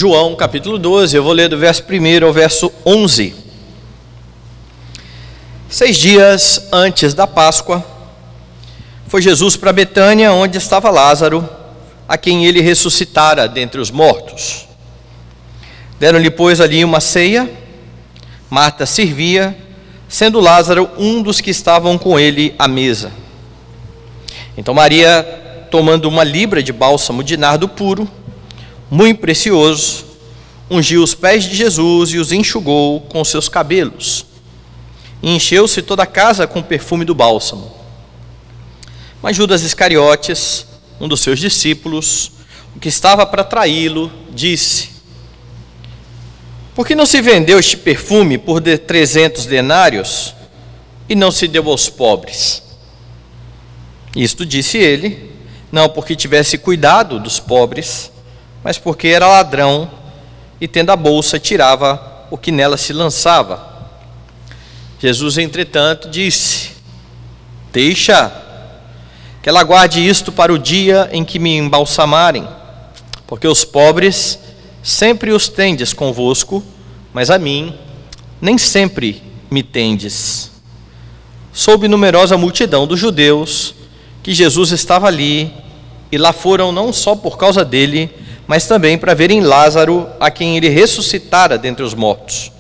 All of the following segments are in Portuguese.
João, capítulo 12, eu vou ler do verso 1 ao verso 11. 6 dias antes da Páscoa, foi Jesus para Betânia, onde estava Lázaro, a quem ele ressuscitara dentre os mortos. Deram-lhe, pois, ali uma ceia. Marta servia, sendo Lázaro um dos que estavam com ele à mesa. Então Maria, tomando uma libra de bálsamo de nardo puro, muito precioso, ungiu os pés de Jesus e os enxugou com seus cabelos. E encheu-se toda a casa com o perfume do bálsamo. Mas Judas Iscariotes, um dos seus discípulos, o que estava para traí-lo, disse: por que não se vendeu este perfume por 300 denários e não se deu aos pobres? Isto disse ele, não porque tivesse cuidado dos pobres, mas porque era ladrão e, tendo a bolsa, tirava o que nela se lançava. Jesus, entretanto, disse: deixa que ela guarde isto para o dia em que me embalsamarem, porque os pobres sempre os tendes convosco, mas a mim nem sempre me tendes. Soube numerosa multidão dos judeus que Jesus estava ali, e lá foram não só por causa dele, mas também para verem Lázaro, a quem ele ressuscitara dentre os mortos.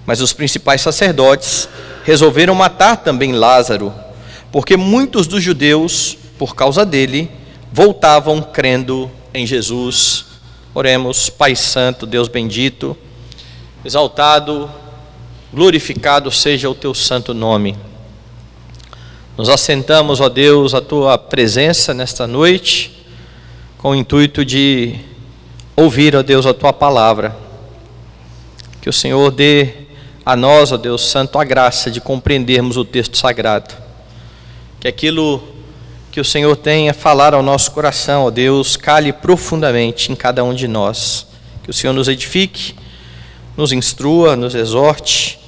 Mas os principais sacerdotes resolveram matar também Lázaro, porque muitos dos judeus, por causa dele, voltavam crendo em Jesus. Oremos. Pai Santo, Deus bendito, exaltado, glorificado seja o teu santo nome. Nos assentamos, ó Deus, à tua presença nesta noite, com o intuito de ouvir, ó Deus, a tua palavra. Que o Senhor dê a nós, ó Deus Santo, a graça de compreendermos o texto sagrado. Que aquilo que o Senhor tem a falar ao nosso coração, ó Deus, cale profundamente em cada um de nós. Que o Senhor nos edifique, nos instrua, nos exorte,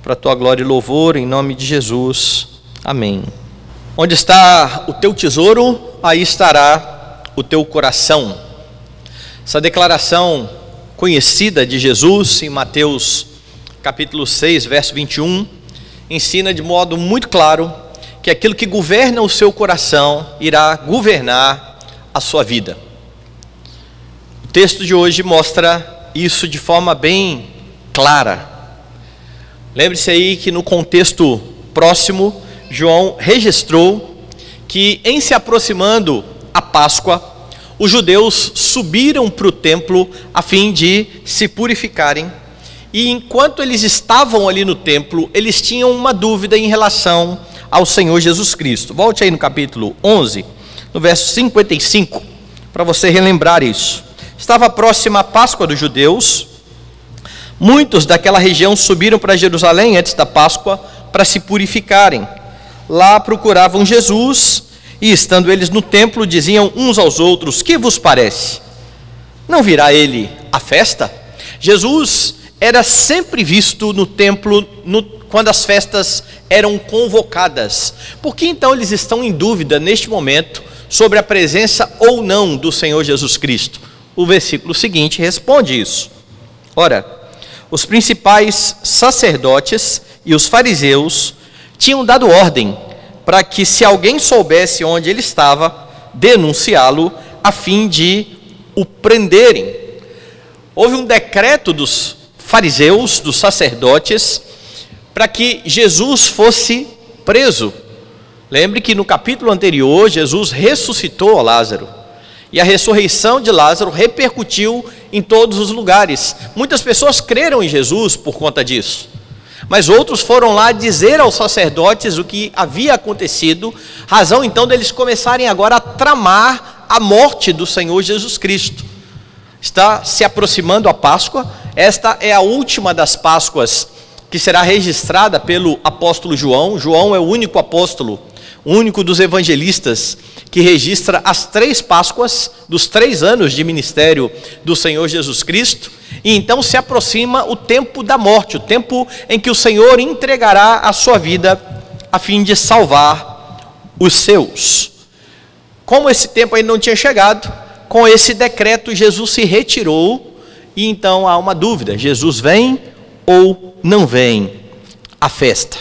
para a tua glória e louvor, em nome de Jesus. Amém. Onde está o teu tesouro, aí estará o teu coração. Essa declaração conhecida de Jesus em Mateus capítulo 6, verso 21, ensina de modo muito claro que aquilo que governa o seu coração irá governar a sua vida. O texto de hoje mostra isso de forma bem clara. Lembre-se aí que no contexto próximo, João registrou que, em se aproximando a Páscoa, os judeus subiram para o templo a fim de se purificarem. E enquanto eles estavam ali no templo, eles tinham uma dúvida em relação ao Senhor Jesus Cristo. Volte aí no capítulo 11, no verso 55, para você relembrar isso. Estava próxima a Páscoa dos judeus. Muitos daquela região subiram para Jerusalém antes da Páscoa para se purificarem. Lá procuravam Jesus e, estando eles no templo, diziam uns aos outros: que vos parece? Não virá ele à festa? Jesus era sempre visto no templo quando as festas eram convocadas. Por que então eles estão em dúvida neste momento sobre a presença ou não do Senhor Jesus Cristo? O versículo seguinte responde isso. Ora, os principais sacerdotes e os fariseus tinham dado ordem para que, se alguém soubesse onde ele estava, denunciá-lo a fim de o prenderem. Houve um decreto dos fariseus, dos sacerdotes, para que Jesus fosse preso. Lembre que no capítulo anterior, Jesus ressuscitou a Lázaro. E a ressurreição de Lázaro repercutiu em todos os lugares. Muitas pessoas creram em Jesus por conta disso. Mas outros foram lá dizer aos sacerdotes o que havia acontecido, razão então deles começarem agora a tramar a morte do Senhor Jesus Cristo. Está se aproximando a Páscoa. Esta é a última das Páscoas que será registrada pelo apóstolo João. João é o único apóstolo, o único dos evangelistas que registra as 3 Páscoas dos 3 anos de ministério do Senhor Jesus Cristo. E então se aproxima o tempo da morte, o tempo em que o Senhor entregará a sua vida a fim de salvar os seus. Como esse tempo ainda não tinha chegado, com esse decreto Jesus se retirou e então há uma dúvida: Jesus vem ou não vem à festa?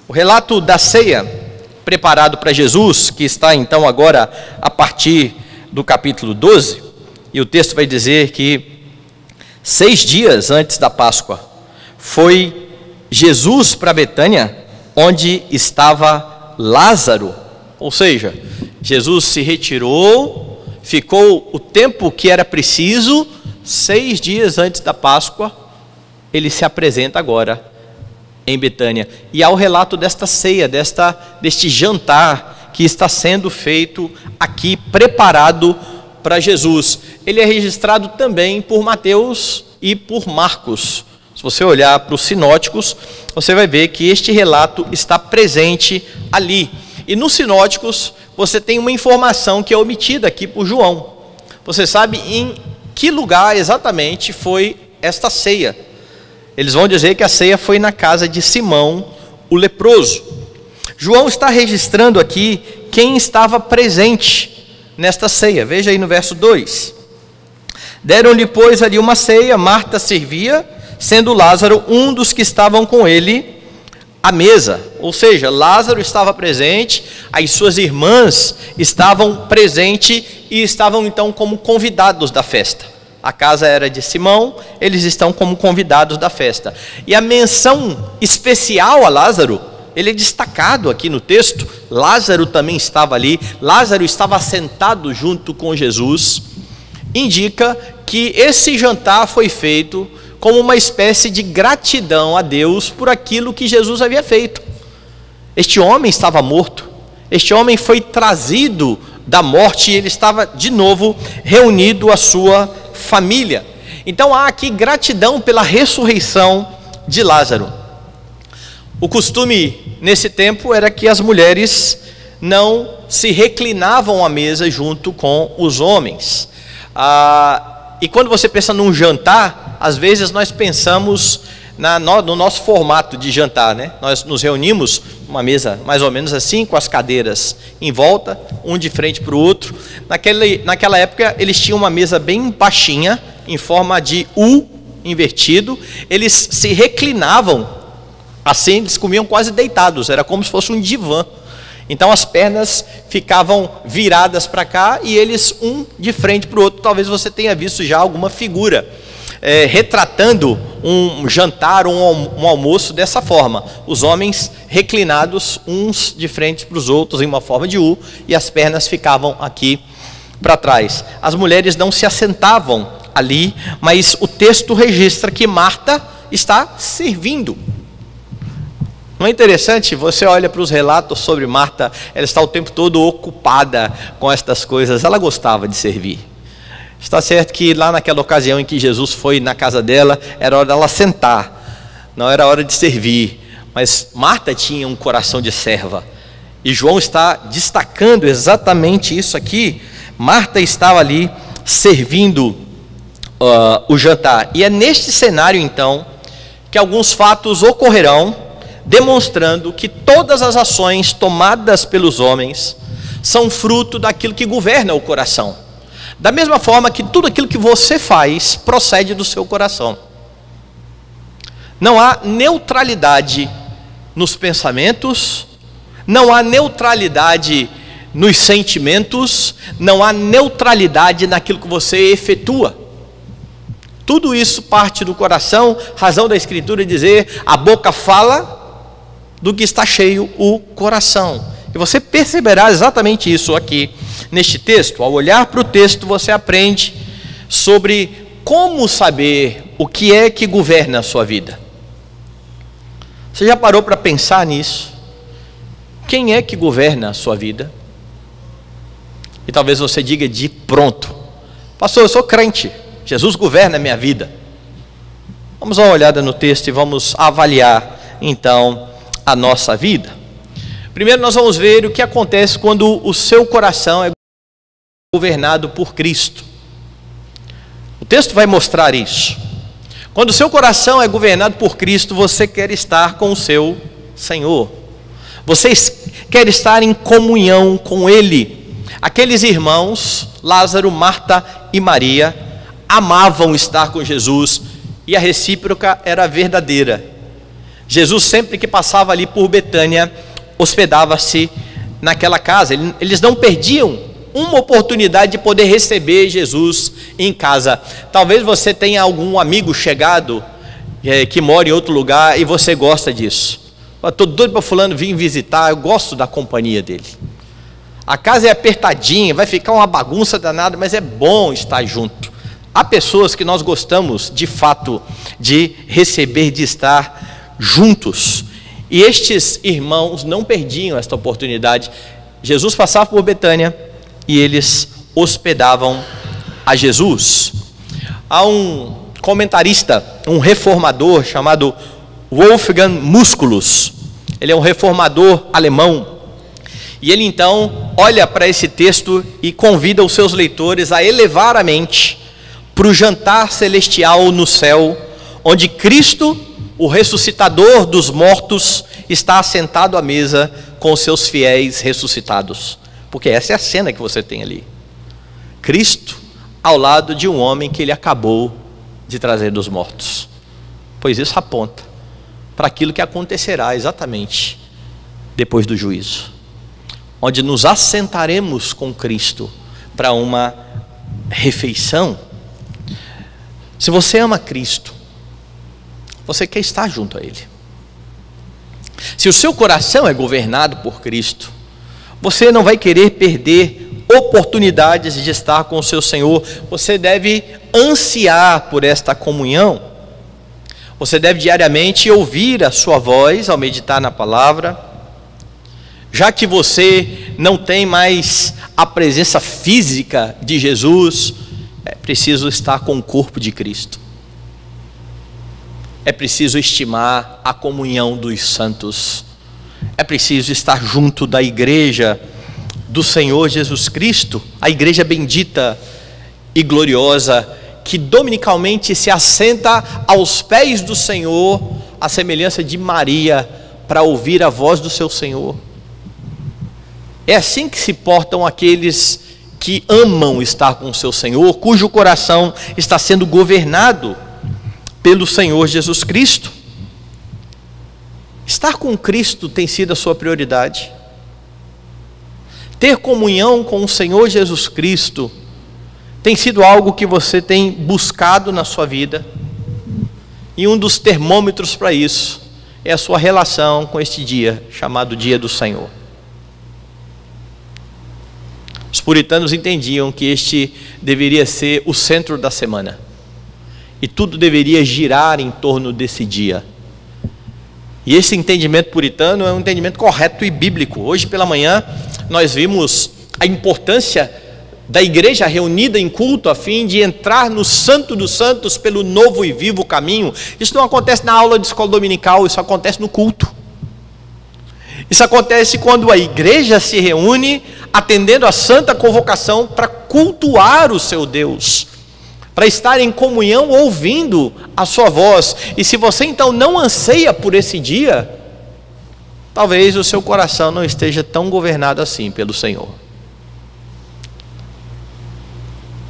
O relato da ceia preparado para Jesus, que está então agora a partir do capítulo 12, e o texto vai dizer que 6 dias antes da Páscoa, foi Jesus para Betânia, onde estava Lázaro. Ou seja, Jesus se retirou, ficou o tempo que era preciso. 6 dias antes da Páscoa, ele se apresenta agora em Betânia. E há o relato desta ceia, deste jantar que está sendo feito aqui, preparado para Jesus. Ele é registrado também por Mateus e por Marcos. Se você olhar para os sinóticos, você vai ver que este relato está presente ali. E nos sinóticos, você tem uma informação que é omitida aqui por João. Você sabe em que lugar exatamente foi esta ceia. Eles vão dizer que a ceia foi na casa de Simão, o leproso. João está registrando aqui quem estava presente nesta ceia. Veja aí no verso 2. Deram-lhe, pois, ali uma ceia, Marta servia, sendo Lázaro um dos que estavam com ele à mesa. Ou seja, Lázaro estava presente, as suas irmãs estavam presentes e estavam então como convidados da festa. A casa era de Simão, eles estão como convidados da festa. E a menção especial a Lázaro, ele é destacado aqui no texto. Lázaro também estava ali, Lázaro estava sentado junto com Jesus. Indica que esse jantar foi feito como uma espécie de gratidão a Deus por aquilo que Jesus havia feito. Este homem estava morto, este homem foi trazido da morte e ele estava de novo reunido à sua família. Então há aqui gratidão pela ressurreição de Lázaro. O costume nesse tempo era que as mulheres não se reclinavam à mesa junto com os homens. E quando você pensa num jantar, às vezes nós pensamos no nosso formato de jantar, né? Nós nos reunimos numa mesa mais ou menos assim, com as cadeiras em volta, um de frente para o outro. Naquela época eles tinham uma mesa bem baixinha, em forma de U invertido. Eles se reclinavam assim, eles comiam quase deitados, era como se fosse um divã. Então as pernas ficavam viradas para cá e eles um de frente para o outro. Talvez você tenha visto já alguma figura retratando um jantar, um almoço dessa forma. Os homens reclinados uns de frente para os outros em uma forma de U e as pernas ficavam aqui para trás. As mulheres não se assentavam ali, mas o texto registra que Marta está servindo. Não é interessante? Você olha para os relatos sobre Marta, ela está o tempo todo ocupada com estas coisas, ela gostava de servir. Está certo que lá naquela ocasião em que Jesus foi na casa dela, era hora dela sentar, não era hora de servir, mas Marta tinha um coração de serva, e João está destacando exatamente isso aqui. Marta estava ali servindo o jantar, e é neste cenário então, que alguns fatos ocorrerão, demonstrando que todas as ações tomadas pelos homens são fruto daquilo que governa o coração. Da mesma forma que tudo aquilo que você faz procede do seu coração. Não há neutralidade nos pensamentos, não há neutralidade nos sentimentos, não há neutralidade naquilo que você efetua. Tudo isso parte do coração, razão da Escritura dizer: a boca fala do que está cheio o coração. E você perceberá exatamente isso aqui neste texto. Ao olhar para o texto, você aprende sobre como saber o que é que governa a sua vida. Você já parou para pensar nisso? Quem é que governa a sua vida? E talvez você diga de pronto: pastor, eu sou crente, Jesus governa a minha vida. Vamos dar uma olhada no texto e vamos avaliar então a nossa vida. Primeiro nós vamos ver o que acontece quando o seu coração é governado por Cristo. O texto vai mostrar isso. Quando o seu coração é governado por Cristo, você quer estar com o seu Senhor. Você quer estar em comunhão com Ele. Aqueles irmãos, Lázaro, Marta e Maria, amavam estar com Jesus e a recíproca era verdadeira. Jesus, sempre que passava ali por Betânia, hospedava-se naquela casa. Eles não perdiam uma oportunidade de poder receber Jesus em casa. Talvez você tenha algum amigo chegado que mora em outro lugar e você gosta disso. Estou doido para fulano vir visitar, eu gosto da companhia dele. A casa é apertadinha, vai ficar uma bagunça danada, mas é bom estar junto. Há pessoas que nós gostamos de fato de receber, de estar juntos. E estes irmãos não perdiam esta oportunidade. Jesus passava por Betânia e eles hospedavam a Jesus. Há um comentarista, um reformador chamado Wolfgang Musculus. Ele é um reformador alemão. E ele então olha para esse texto e convida os seus leitores a elevar a mente para o jantar celestial no céu, onde Cristo, o ressuscitador dos mortos, está assentado à mesa com os seus fiéis ressuscitados. Porque essa é a cena que você tem ali. Cristo ao lado de um homem que ele acabou de trazer dos mortos. Pois isso aponta para aquilo que acontecerá exatamente depois do juízo, onde nos assentaremos com Cristo para uma refeição. Se você ama Cristo, você quer estar junto a Ele. Se o seu coração é governado por Cristo, você não vai querer perder oportunidades de estar com o seu Senhor. Você deve ansiar por esta comunhão. Você deve diariamente ouvir a sua voz ao meditar na palavra. Já que você não tem mais a presença física de Jesus, é preciso estar com o corpo de Cristo. É preciso estimar a comunhão dos santos. É preciso estar junto da igreja do Senhor Jesus Cristo, a igreja bendita e gloriosa, que dominicalmente se assenta aos pés do Senhor, à semelhança de Maria, para ouvir a voz do seu Senhor. É assim que se portam aqueles que amam estar com o seu Senhor, cujo coração está sendo governado pelo Senhor Jesus Cristo. Estar com Cristo tem sido a sua prioridade. Ter comunhão com o Senhor Jesus Cristo tem sido algo que você tem buscado na sua vida. E um dos termômetros para isso é a sua relação com este dia, chamado Dia do Senhor. Os puritanos entendiam que este deveria ser o centro da semana. E tudo deveria girar em torno desse dia. E esse entendimento puritano é um entendimento correto e bíblico. Hoje pela manhã nós vimos a importância da igreja reunida em culto a fim de entrar no Santo dos Santos pelo novo e vivo caminho. Isso não acontece na aula de escola dominical, isso acontece no culto. Isso acontece quando a igreja se reúne atendendo a santa convocação para cultuar o seu Deus, para estar em comunhão ouvindo a sua voz. E se você então não anseia por esse dia, talvez o seu coração não esteja tão governado assim pelo Senhor.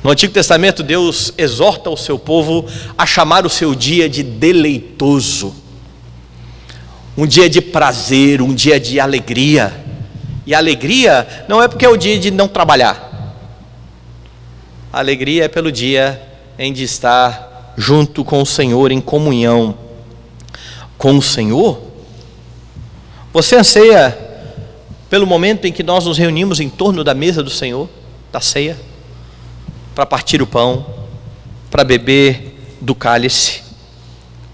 No Antigo Testamento, Deus exorta o seu povo a chamar o seu dia de deleitoso, um dia de prazer, um dia de alegria. E a alegria não é porque é o dia de não trabalhar. A alegria é pelo dia em de estar junto com o Senhor, em comunhão com o Senhor. Você anseia pelo momento em que nós nos reunimos em torno da mesa do Senhor, da ceia, para partir o pão, para beber do cálice,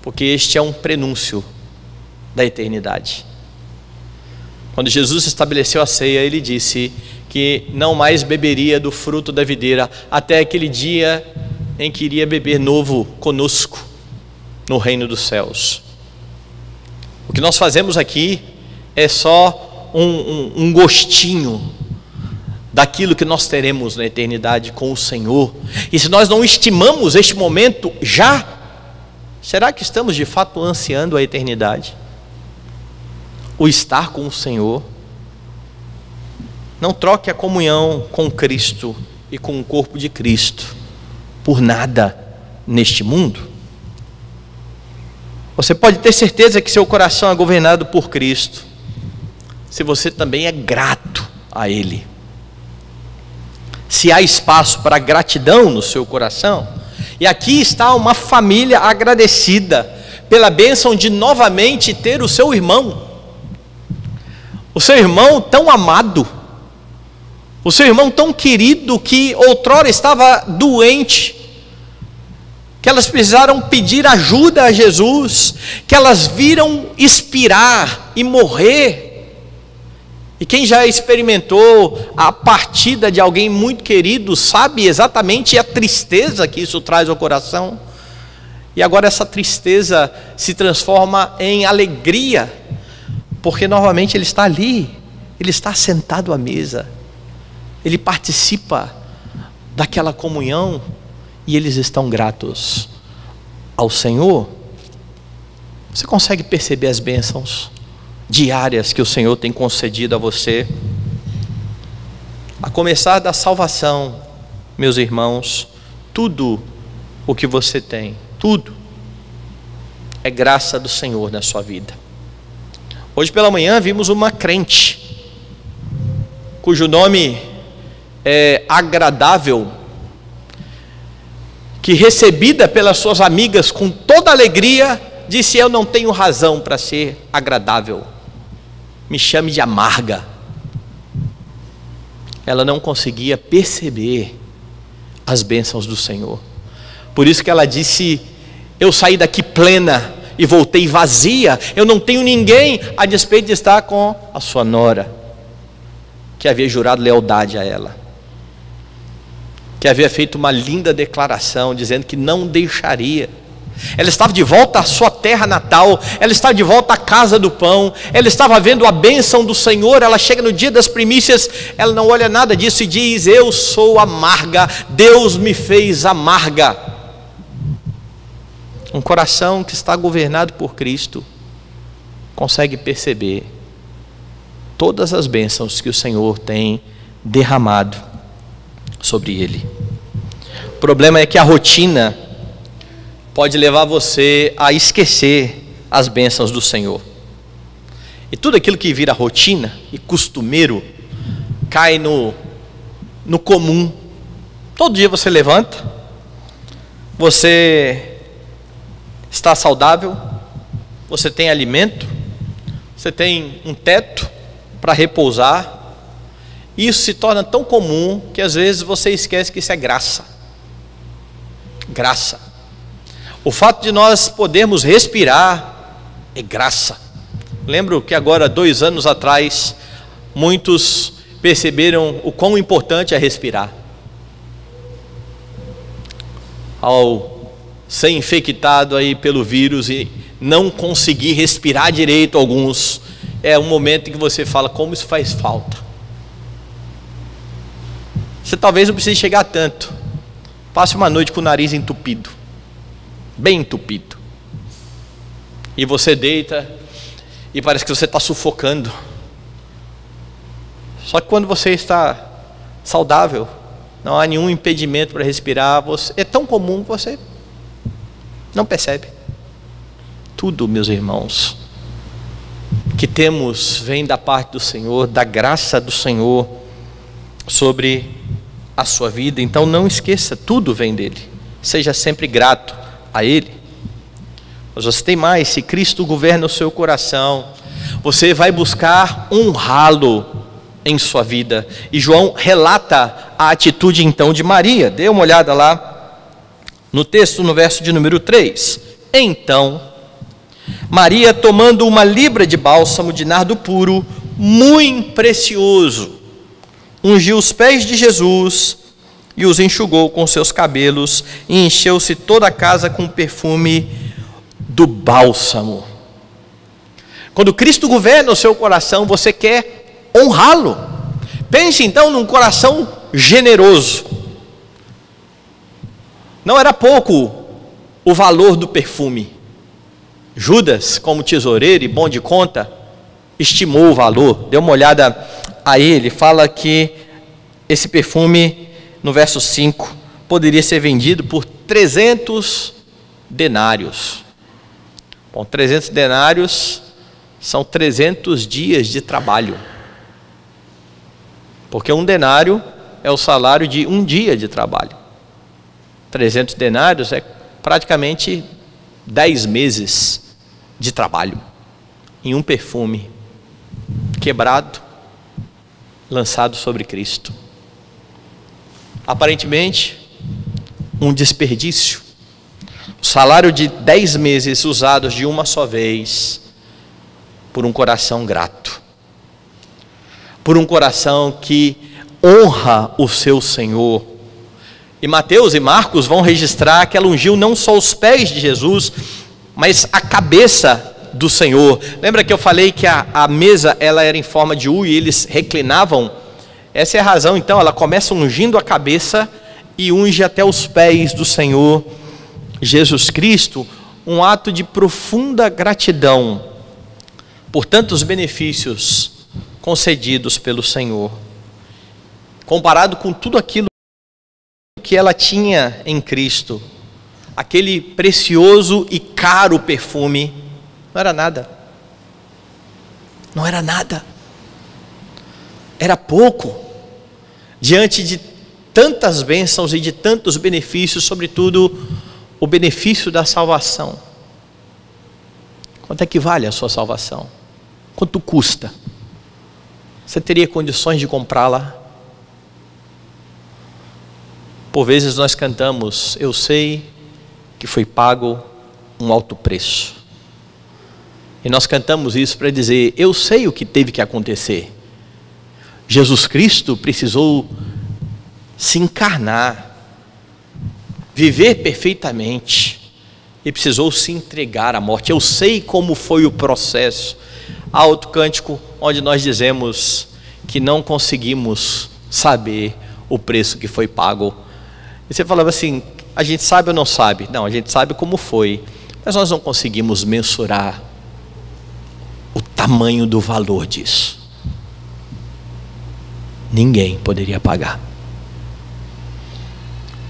porque este é um prenúncio da eternidade. Quando Jesus estabeleceu a ceia, ele disse que não mais beberia do fruto da videira até aquele dia em que iria beber novo conosco no reino dos céus. O que nós fazemos aqui é só um gostinho daquilo que nós teremos na eternidade com o Senhor. E se nós não estimamos este momento já, será que estamos de fato ansiando a eternidade? O estar com o Senhor? Não troque a comunhão com Cristo e com o corpo de Cristo por nada neste mundo. Você pode ter certeza que seu coração é governado por Cristo, se você também é grato a Ele. Se há espaço para gratidão no seu coração, e aqui está uma família agradecida pela bênção de novamente ter o seu irmão tão amado, o seu irmão tão querido, que outrora estava doente, que elas precisaram pedir ajuda a Jesus, que elas viram expirar e morrer. E quem já experimentou a partida de alguém muito querido sabe exatamente a tristeza que isso traz ao coração. E agora essa tristeza se transforma em alegria, porque novamente ele está ali, ele está sentado à mesa, ele participa daquela comunhão e eles estão gratos ao Senhor. Você consegue perceber as bênçãos diárias que o Senhor tem concedido a você? A começar da salvação, meus irmãos, tudo o que você tem, tudo, é graça do Senhor na sua vida. Hoje pela manhã vimos uma crente, cujo nome é Agradável, que, recebida pelas suas amigas com toda alegria, disse: eu não tenho razão para ser agradável, me chame de amarga. Ela não conseguia perceber as bênçãos do Senhor, por isso que ela disse: eu saí daqui plena e voltei vazia, eu não tenho ninguém, a despeito de estar com a sua nora, que havia jurado lealdade a ela, que havia feito uma linda declaração, dizendo que não deixaria. Ela estava de volta à sua terra natal, ela estava de volta à casa do pão, ela estava vendo a bênção do Senhor. Ela chega no dia das primícias, ela não olha nada disso e diz: eu sou amarga, Deus me fez amarga. Um coração que está governado por Cristo consegue perceber todas as bênçãos que o Senhor tem derramado sobre ele. O problema é que a rotina pode levar você a esquecer as bênçãos do Senhor. E tudo aquilo que vira rotina e costumeiro cai no comum. Todo dia você levanta, você está saudável, você tem alimento, você tem um teto para repousar. Isso se torna tão comum que às vezes você esquece que isso é graça. Graça. O fato de nós podermos respirar é graça. Lembro que agora, 2 anos atrás, muitos perceberam o quão importante é respirar. Ao ser infectado aí pelo vírus e não conseguir respirar direito, alguns, é um momento em que você fala: como isso faz falta. Você talvez não precise chegar tanto. Passe uma noite com o nariz entupido, bem entupido, e você deita e parece que você está sufocando. Só que quando você está saudável, não há nenhum impedimento para respirar, é tão comum que você não percebe. Tudo, meus irmãos, que temos vem da parte do Senhor, da graça do Senhor sobre a sua vida. Então não esqueça, tudo vem dele. Seja sempre grato a ele. Mas você tem mais: se Cristo governa o seu coração, você vai buscar honrá-lo em sua vida. E João relata a atitude então de Maria. Dê uma olhada lá no texto, no verso de número 3. Então Maria, tomando 1 libra de bálsamo de nardo puro, muito precioso, ungiu os pés de Jesus e os enxugou com seus cabelos, e encheu-se toda a casa com o perfume do bálsamo. Quando Cristo governa o seu coração, você quer honrá-lo. Pense então num coração generoso. Não era pouco o valor do perfume. Judas, como tesoureiro e bom de conta, estimou o valor. Dê uma olhada a ele. Fala que esse perfume, no verso 5, poderia ser vendido por 300 denários. Bom, 300 denários são 300 dias de trabalho. Porque um denário é o salário de um dia de trabalho. 300 denários é praticamente 10 meses de trabalho em um perfume quebrado, lançado sobre Cristo. Aparentemente, um desperdício. O salário de 10 meses usados de uma só vez por um coração grato, por um coração que honra o seu Senhor. E Mateus e Marcos vão registrar que ela ungiu não só os pés de Jesus, mas a cabeça do Senhor. Lembra que eu falei que a mesa ela era em forma de U e eles reclinavam? Essa é a razão. Então ela começa ungindo a cabeça e unge até os pés do Senhor Jesus Cristo, um ato de profunda gratidão por tantos benefícios concedidos pelo Senhor, comparado com tudo aquilo que ela tinha em Cristo. Aquele precioso e caro perfume não era nada. Não era nada. Era pouco diante de tantas bênçãos e de tantos benefícios, sobretudo o benefício da salvação. Quanto é que vale a sua salvação? Quanto custa? Você teria condições de comprá-la? Por vezes nós cantamos: eu sei que foi pago um alto preço. E nós cantamos isso para dizer: eu sei o que teve que acontecer. Jesus Cristo precisou se encarnar, viver perfeitamente, e precisou se entregar à morte. Eu sei como foi o processo. Há outro cântico onde nós dizemos que não conseguimos saber o preço que foi pago. E você falava assim: a gente sabe ou não sabe? Não, a gente sabe como foi, mas nós não conseguimos mensurar o tamanho do valor disso. Ninguém poderia pagar.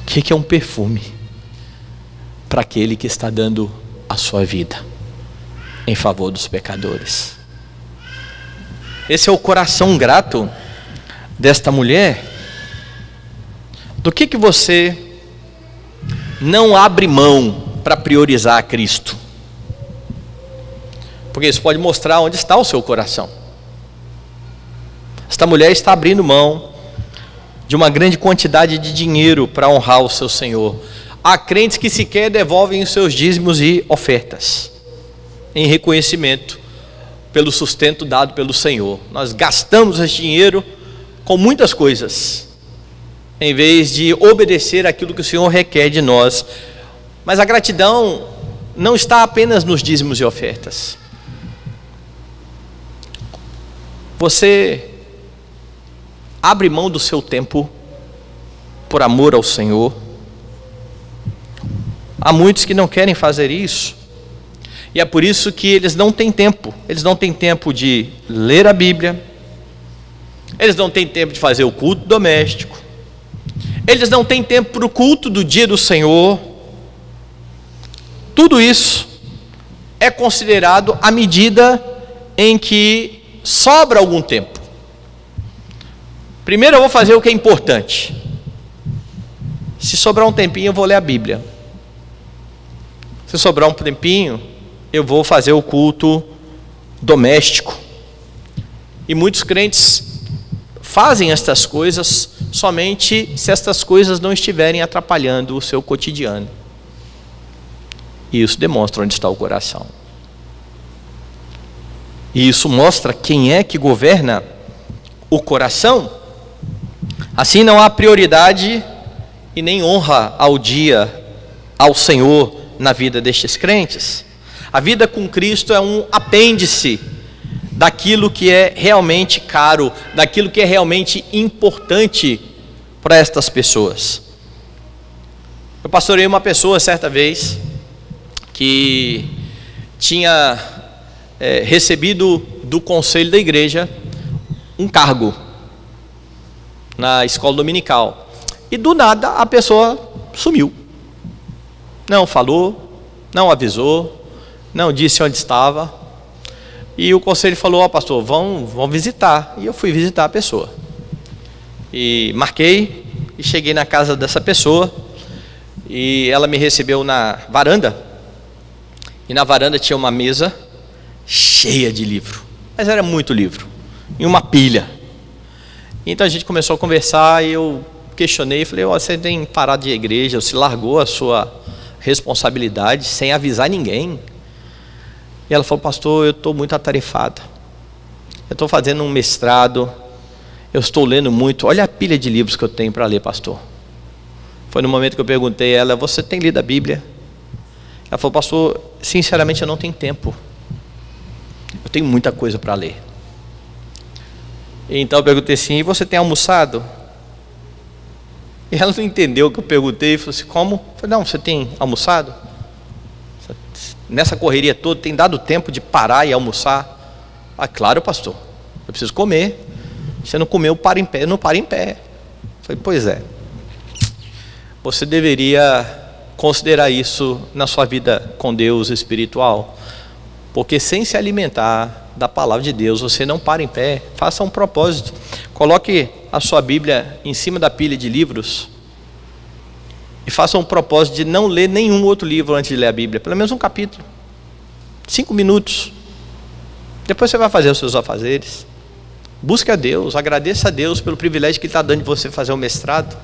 O que é um perfume para aquele que está dando a sua vida em favor dos pecadores? Esse é o coração grato desta mulher. Do que você não abre mão para priorizar a Cristo? Porque isso pode mostrar onde está o seu coração. Esta mulher está abrindo mão de uma grande quantidade de dinheiro para honrar o seu Senhor. Há crentes que sequer devolvem os seus dízimos e ofertas em reconhecimento pelo sustento dado pelo Senhor. Nós gastamos esse dinheiro com muitas coisas, em vez de obedecer aquilo que o Senhor requer de nós. Mas a gratidão não está apenas nos dízimos e ofertas. Você abre mão do seu tempo por amor ao Senhor? Há muitos que não querem fazer isso, e é por isso que eles não têm tempo. Eles não têm tempo de ler a Bíblia, eles não têm tempo de fazer o culto doméstico, eles não têm tempo para o culto do dia do Senhor. Tudo isso é considerado à medida em que sobra algum tempo. Primeiro eu vou fazer o que é importante. Se sobrar um tempinho, eu vou ler a Bíblia. Se sobrar um tempinho, eu vou fazer o culto doméstico. E muitos crentes fazem estas coisas somente se estas coisas não estiverem atrapalhando o seu cotidiano. E isso demonstra onde está o coração. E isso mostra quem é que governa o coração. Assim não há prioridade e nem honra ao dia, ao Senhor na vida destes crentes. A vida com Cristo é um apêndice daquilo que é realmente caro, daquilo que é realmente importante para estas pessoas. Eu pastoreei uma pessoa certa vez que tinha recebido do conselho da igreja um cargo na escola dominical. E do nada a pessoa sumiu. Não falou, não avisou, não disse onde estava. E o conselho falou: ó, pastor, vão visitar. E eu fui visitar a pessoa. E marquei e cheguei na casa dessa pessoa. E ela me recebeu na varanda. E na varanda tinha uma mesa cheia de livro. Mas era muito livro. E uma pilha. Então a gente começou a conversar e eu questionei e falei: ó, você tem parado de igreja, você largou a sua responsabilidade sem avisar ninguém. E ela falou: pastor, eu estou muito atarefada. Eu estou fazendo um mestrado. Eu estou lendo muito. Olha a pilha de livros que eu tenho para ler, pastor. Foi no momento que eu perguntei a ela: você tem lido a Bíblia? Ela falou: pastor, sinceramente eu não tenho tempo. Eu tenho muita coisa para ler. Então eu perguntei assim: e você tem almoçado? E ela não entendeu o que eu perguntei e falou assim: como? Eu falei: não, você tem almoçado? Nessa correria toda, tem dado tempo de parar e almoçar? Ah, claro, pastor, eu preciso comer. Você não comeu, para em pé. Eu não paro em pé. Eu falei: pois é. Você deveria considerar isso na sua vida com Deus espiritual. Porque sem se alimentar da palavra de Deus, você não para em pé. Faça um propósito. Coloque a sua Bíblia em cima da pilha de livros e faça um propósito de não ler nenhum outro livro antes de ler a Bíblia. Pelo menos um capítulo. 5 minutos. Depois você vai fazer os seus afazeres. Busque a Deus, agradeça a Deus pelo privilégio que Ele está dando de você fazer um mestrado.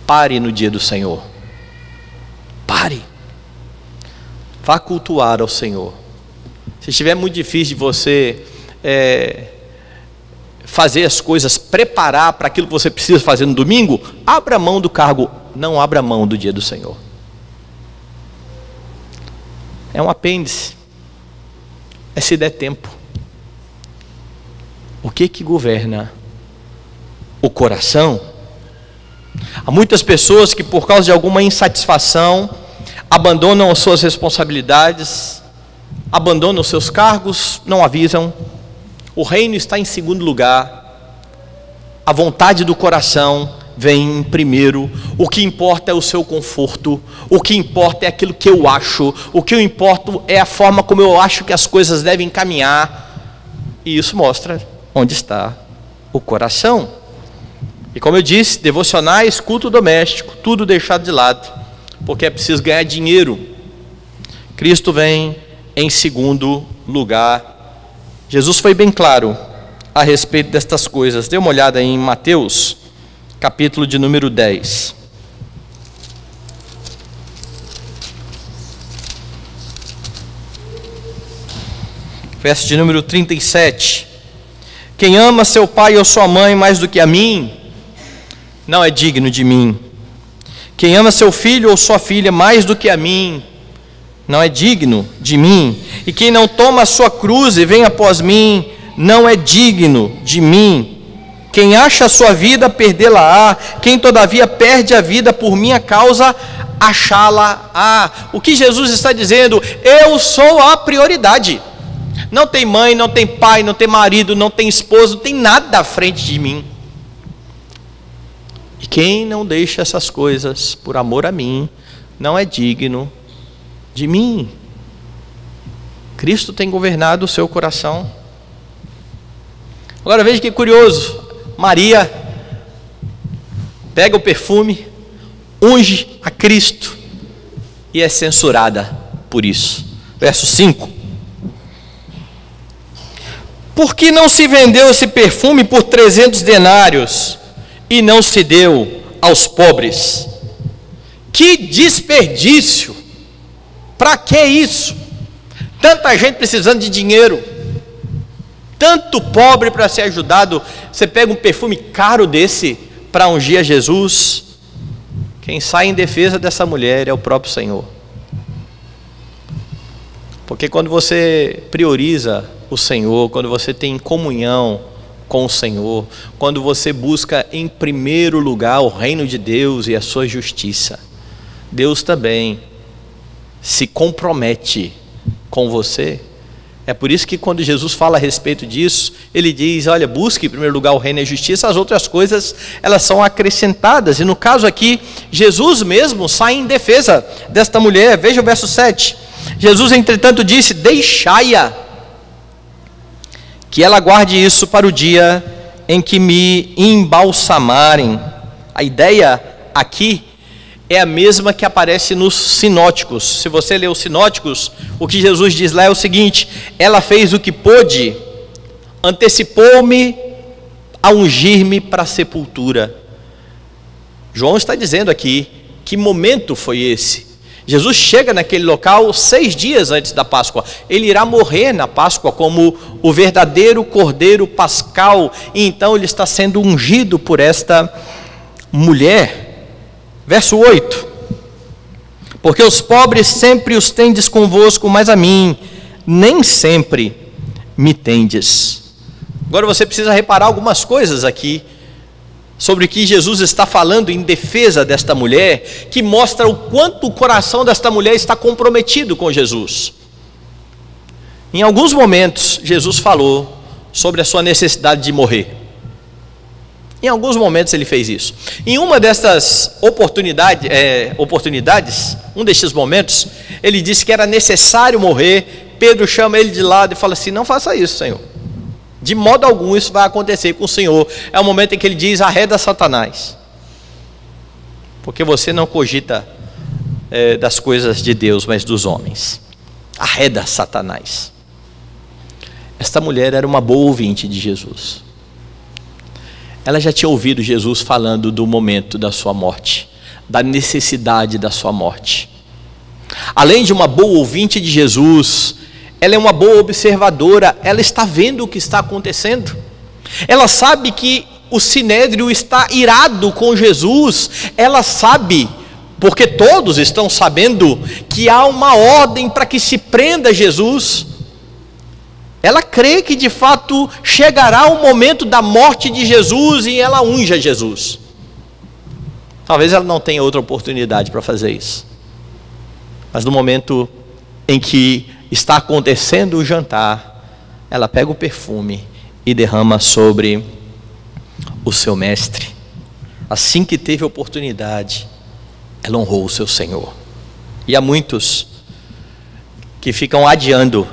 Pare no dia do Senhor. Pare. Vá cultuar ao Senhor. Se estiver muito difícil de você fazer as coisas, preparar para aquilo que você precisa fazer no domingo, abra mão do cargo, não abra mão do dia do Senhor. É um apêndice. É se der tempo. O que governa o coração? Há muitas pessoas que, por causa de alguma insatisfação, abandonam as suas responsabilidades, abandonam os seus cargos, não avisam. O reino está em segundo lugar. A vontade do coração vem em primeiro. O que importa é o seu conforto. O que importa é aquilo que eu acho. O que importa é a forma como eu acho que as coisas devem caminhar. E isso mostra onde está o coração. E como eu disse, devocionais, culto doméstico, tudo deixado de lado, porque é preciso ganhar dinheiro. Cristo vem em segundo lugar. Jesus foi bem claro a respeito destas coisas. Dê uma olhada em Mateus, capítulo de número 10. Verso de número 37. Quem ama seu pai ou sua mãe mais do que a mim, não é digno de mim. Quem ama seu filho ou sua filha mais do que a mim, não é digno de mim. E quem não toma a sua cruz e vem após mim, não é digno de mim. Quem acha a sua vida, perdê-la-á. Quem todavia perde a vida por minha causa, achá-la-á. O que Jesus está dizendo? Eu sou a prioridade. Não tem mãe, não tem pai, não tem marido, não tem esposo, não tem nada à frente de mim. E quem não deixa essas coisas por amor a mim, não é digno de mim. Cristo tem governado o seu coração. Agora veja que curioso. Maria pega o perfume, unge a Cristo e é censurada por isso. Verso 5. Por que não se vendeu esse perfume por 300 denários e não se deu aos pobres? Que desperdício! Para que isso? Tanta gente precisando de dinheiro, tanto pobre para ser ajudado. Você pega um perfume caro desse para ungir a Jesus. Quem sai em defesa dessa mulher é o próprio Senhor. Porque quando você prioriza o Senhor, quando você tem comunhão com o Senhor, quando você busca em primeiro lugar o reino de Deus e a sua justiça, Deus também se compromete com você É por isso que quando Jesus fala a respeito disso, ele diz, olha, busque em primeiro lugar o reino e a justiça, as outras coisas, elas são acrescentadas. E no caso aqui, Jesus mesmo sai em defesa desta mulher. Veja o verso 7. Jesus, entretanto, disse, deixai-a, que ela guarde isso para o dia em que me embalsamarem. A ideia aqui é a mesma que aparece nos sinóticos. Se você ler os sinóticos, o que Jesus diz lá é o seguinte: ela fez o que pôde, antecipou-me a ungir-me para a sepultura. João está dizendo aqui, que momento foi esse? Jesus chega naquele local 6 dias antes da Páscoa. Ele irá morrer na Páscoa como o verdadeiro Cordeiro Pascal. E então ele está sendo ungido por esta mulher. Verso 8: porque os pobres sempre os tendes convosco, mas a mim nem sempre me tendes. Agora você precisa reparar algumas coisas aqui, sobre o que Jesus está falando em defesa desta mulher, que mostra o quanto o coração desta mulher está comprometido com Jesus. Em alguns momentos, Jesus falou sobre a sua necessidade de morrer. Em alguns momentos ele fez isso. Em uma dessas oportunidades, um destes momentos, ele disse que era necessário morrer. Pedro chama ele de lado e fala assim: não faça isso, Senhor. De modo algum isso vai acontecer com o Senhor. É o momento em que ele diz: arreda Satanás, porque você não cogita das coisas de Deus, mas dos homens. Arreda Satanás. Esta mulher era uma boa ouvinte de Jesus. Ela já tinha ouvido Jesus falando do momento da sua morte, da necessidade da sua morte. Além de uma boa ouvinte de Jesus, ela é uma boa observadora. Ela está vendo o que está acontecendo. Ela sabe que o sinédrio está irado com Jesus. Ela sabe, porque todos estão sabendo, que há uma ordem para que se prenda Jesus. Ela crê que de fato chegará o momento da morte de Jesus e ela unja Jesus. Talvez ela não tenha outra oportunidade para fazer isso, mas no momento em que está acontecendo o jantar, ela pega o perfume e derrama sobre o seu mestre. Assim que teve a oportunidade, ela honrou o seu Senhor. E há muitos que ficam adiando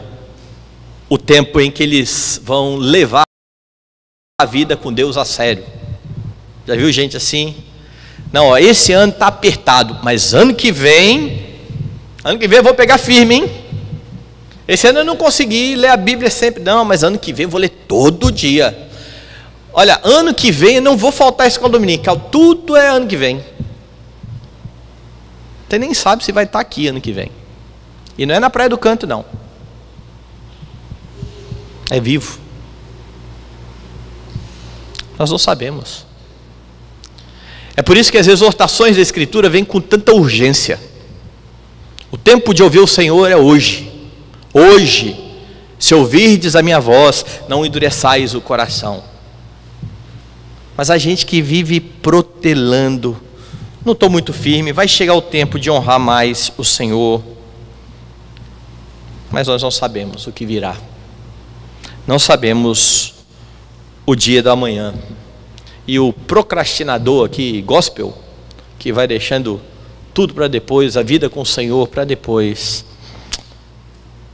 o tempo em que eles vão levar a vida com Deus a sério. Já viu gente assim? Não, ó, esse ano está apertado, mas ano que vem eu vou pegar firme, hein? Esse ano eu não consegui ler a Bíblia sempre, não, mas ano que vem eu vou ler todo dia. Olha, ano que vem eu não vou faltar a escola dominical, tudo é ano que vem. Você nem sabe se vai estar aqui ano que vem. E não é na Praia do Canto, não. É vivo. Nós não sabemos. É por isso que as exortações da Escritura vêm com tanta urgência. O tempo de ouvir o Senhor é hoje. Hoje, se ouvirdes a minha voz, não endureçais o coração. Mas a gente que vive protelando, não estou muito firme, vai chegar o tempo de honrar mais o Senhor. Mas nós não sabemos o que virá. Não sabemos o dia da manhã. E o procrastinador aqui, gospel, que vai deixando tudo para depois, a vida com o Senhor para depois,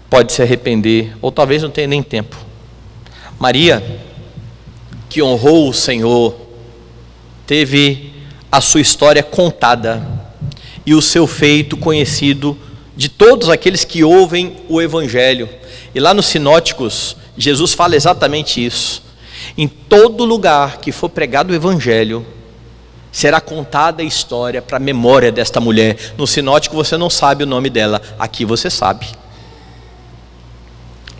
pode se arrepender, ou talvez não tenha nem tempo. Maria, que honrou o Senhor, teve a sua história contada e o seu feito conhecido de todos aqueles que ouvem o Evangelho. E lá nos Sinóticos, Jesus fala exatamente isso. Em todo lugar que for pregado o Evangelho, será contada a história para a memória desta mulher. No Sinótico você não sabe o nome dela, aqui você sabe.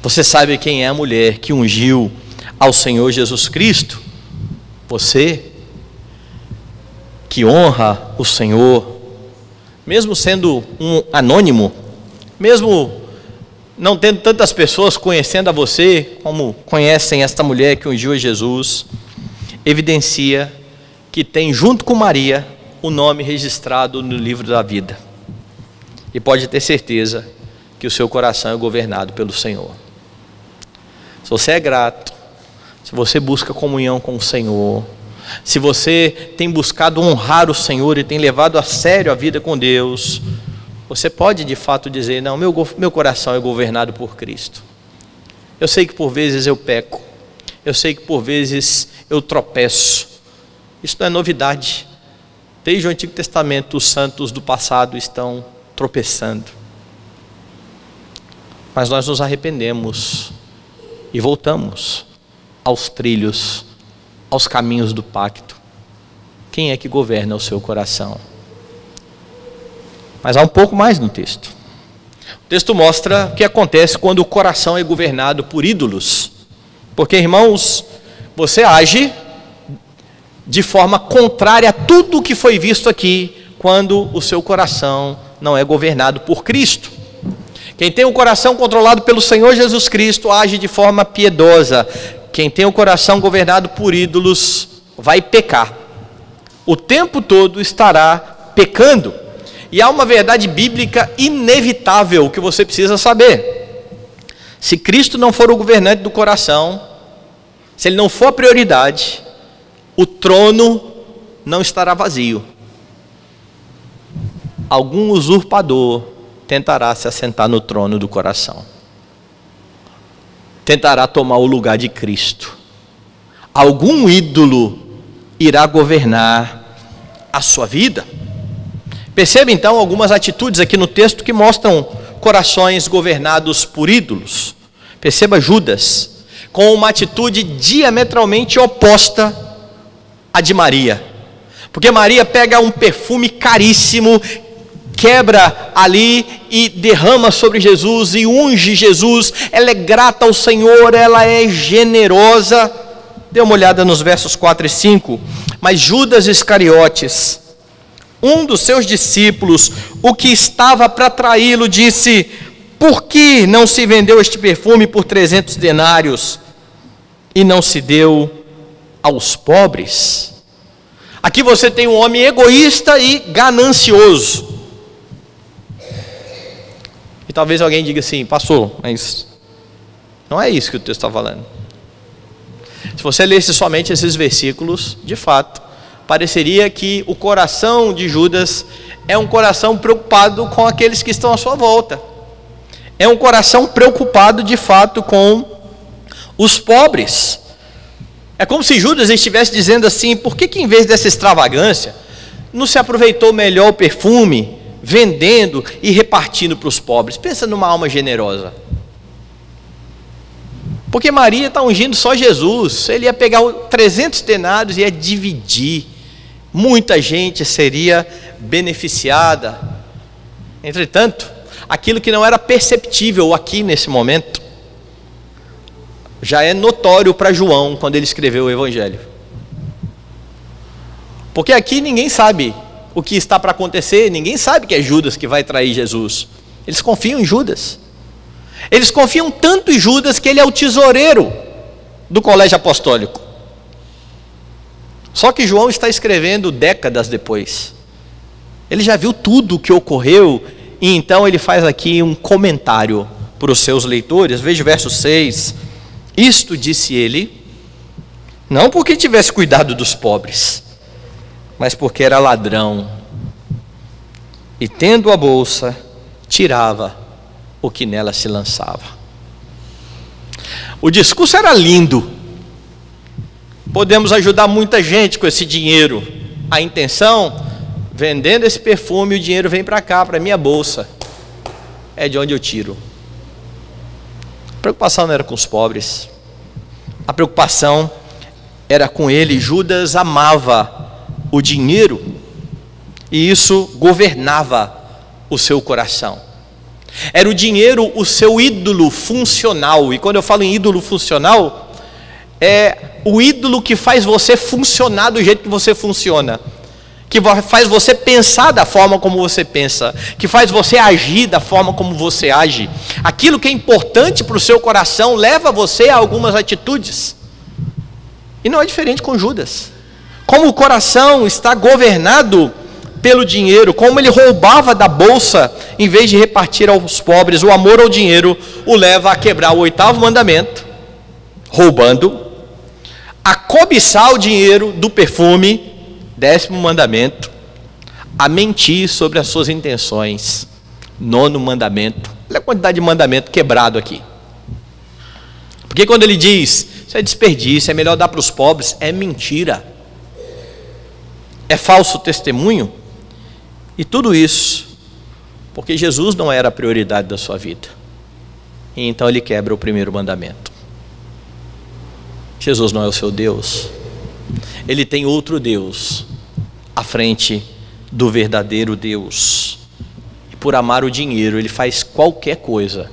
Você sabe quem é a mulher que ungiu ao Senhor Jesus Cristo? Você que honra o Senhor, mesmo sendo um anônimo, mesmo não tendo tantas pessoas conhecendo a você como conhecem esta mulher que ungiu a Jesus, evidencia que tem junto com Maria o nome registrado no livro da vida. E pode ter certeza que o seu coração é governado pelo Senhor. se você é grato, se você busca comunhão com o Senhor, se você tem buscado honrar o Senhor e tem levado a sério a vida com Deus, você pode de fato dizer: não, meu coração é governado por Cristo. Eu sei que por vezes eu peco, eu sei que por vezes eu tropeço. Isso não é novidade. Desde o Antigo Testamento, os santos do passado estão tropeçando. Mas nós nos arrependemos e voltamos aos trilhos, aos caminhos do pacto. Quem é que governa o seu coração? Mas há um pouco mais no texto. O texto mostra o que acontece quando o coração é governado por ídolos. Porque, irmãos, você age de forma contrária a tudo o que foi visto aqui, quando o seu coração não é governado por Cristo. Quem tem o coração controlado pelo Senhor Jesus Cristo age de forma piedosa. Quem tem o coração governado por ídolos vai pecar. O tempo todo estará pecando. E há uma verdade bíblica inevitável que você precisa saber. Se Cristo não for o governante do coração, se Ele não for a prioridade, o trono não estará vazio. Algum usurpador tentará se assentar no trono do coração. Tentará tomar o lugar de Cristo. Algum ídolo irá governar a sua vida. Perceba então algumas atitudes aqui no texto que mostram corações governados por ídolos. Perceba Judas com uma atitude diametralmente oposta à de Maria. Porque Maria pega um perfume caríssimo, quebra ali e derrama sobre Jesus e unge Jesus. Ela é grata ao Senhor, ela é generosa. Dê uma olhada nos versos 4 e 5. Mas Judas Iscariotes, um dos seus discípulos, o que estava para traí-lo, disse: por que não se vendeu este perfume por 300 denários e não se deu aos pobres? Aqui você tem um homem egoísta e ganancioso. E talvez alguém diga assim: pastor, mas não é isso que o texto está falando. Se você lesse somente esses versículos, de fato, pareceria que o coração de Judas é um coração preocupado com aqueles que estão à sua volta. É um coração preocupado de fato com os pobres. É como se Judas estivesse dizendo assim: por que em vez dessa extravagância, não se aproveitou melhor o perfume, vendendo e repartindo para os pobres? Pensa numa alma generosa. Porque Maria está ungindo só Jesus. Ele ia pegar 300 denários e ia dividir. Muita gente seria beneficiada. Entretanto, aquilo que não era perceptível aqui nesse momento, já é notório para João quando ele escreveu o Evangelho. Porque aqui ninguém sabe o que está para acontecer, ninguém sabe que é Judas que vai trair Jesus. Eles confiam em Judas. Eles confiam tanto em Judas que ele é o tesoureiro do colégio apostólico. Só que João está escrevendo décadas depois. Ele já viu tudo o que ocorreu e então ele faz aqui um comentário para os seus leitores. Veja o verso 6. Isto disse ele, não porque tivesse cuidado dos pobres, mas porque era ladrão. E tendo a bolsa, tirava o que nela se lançava. O discurso era lindo. Podemos ajudar muita gente com esse dinheiro. A intenção, vendendo esse perfume, o dinheiro vem para cá, para a minha bolsa. É de onde eu tiro. A preocupação não era com os pobres. A preocupação era com ele. Judas amava o dinheiro e isso governava o seu coração. Era o dinheiro o seu ídolo funcional. E quando eu falo em ídolo funcional, é o ídolo que faz você funcionar do jeito que você funciona, que faz você pensar da forma como você pensa, que faz você agir da forma como você age. Aquilo que é importante para o seu coração leva você a algumas atitudes. E não é diferente com Judas. Como o coração está governado pelo dinheiro, como ele roubava da bolsa em vez de repartir aos pobres, o amor ao dinheiro o leva a quebrar o 8º mandamento roubando, a cobiçar o dinheiro do perfume, 10º mandamento, a mentir sobre as suas intenções, 9º mandamento. Olha a quantidade de mandamento quebrado aqui. Porque quando ele diz, isso é desperdício, é melhor dar para os pobres, é mentira, é falso testemunho, e tudo isso porque Jesus não era a prioridade da sua vida. E então ele quebra o 1º mandamento. Jesus não é o seu Deus. Ele tem outro Deus à frente do verdadeiro Deus. E por amar o dinheiro, ele faz qualquer coisa